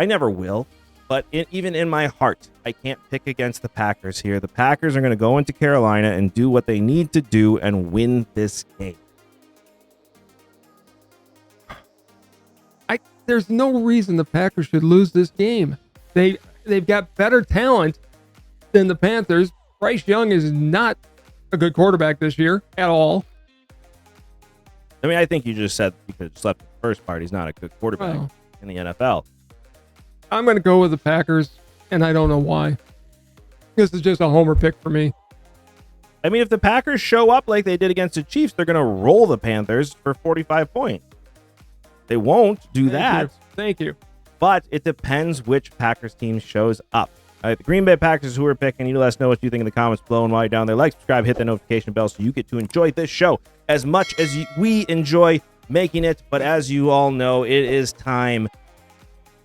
never will. But even in my heart, I can't pick against the Packers here. The Packers are going to go into Carolina and do what they need to do and win this game. There's no reason the Packers should lose this game. They've got better talent than the Panthers. Bryce Young is not a good quarterback this year at all. I mean, I think you just said you could have slept the first part. He's not a good quarterback in the NFL. I'm going to go with the Packers, and I don't know why. This is just a homer pick for me. I mean, if the Packers show up like they did against the Chiefs, they're going to roll the Panthers for 45 points. They won't do that. Thank you. But it depends which Packers team shows up. All right, the Green Bay Packers who are picking, you let us know what you think in the comments below. And while you're down there, like, subscribe, hit the notification bell so you get to enjoy this show as much as we enjoy making it. But as you all know, it is time.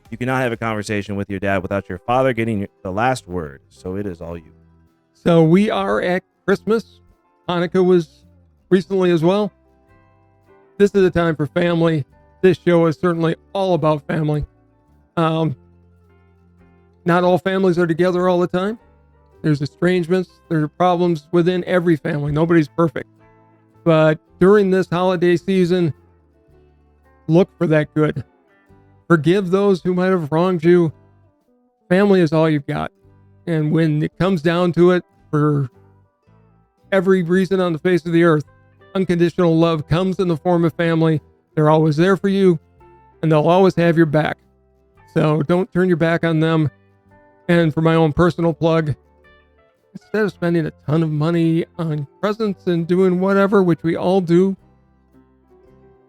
You cannot have a conversation with your dad without your father getting the last word. So it is all you. So we are at Christmas. Hanukkah was recently as well. This is a time for family. This show is certainly all about family. Not all families are together all the time. There's estrangements. There are problems within every family. Nobody's perfect. But during this holiday season, look for that good. Forgive those who might have wronged you. Family is all you've got. And when it comes down to it, for every reason on the face of the earth, unconditional love comes in the form of family. They're always there for you, and they'll always have your back. So don't turn your back on them. And for my own personal plug, instead of spending a ton of money on presents and doing whatever, which we all do,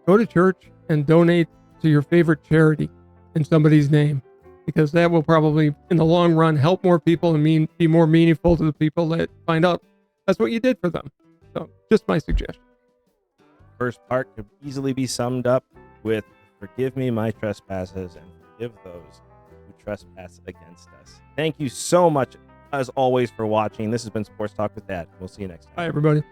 go to church and donate to your favorite charity in somebody's name, because that will probably, in the long run, help more people and be more meaningful to the people that find out that's what you did for them. So just my suggestion. First part could easily be summed up with forgive me my trespasses and forgive those who trespass against us. Thank you so much, as always, for watching. This has been Sports Talk with Dad. We'll see you next time. Bye, everybody.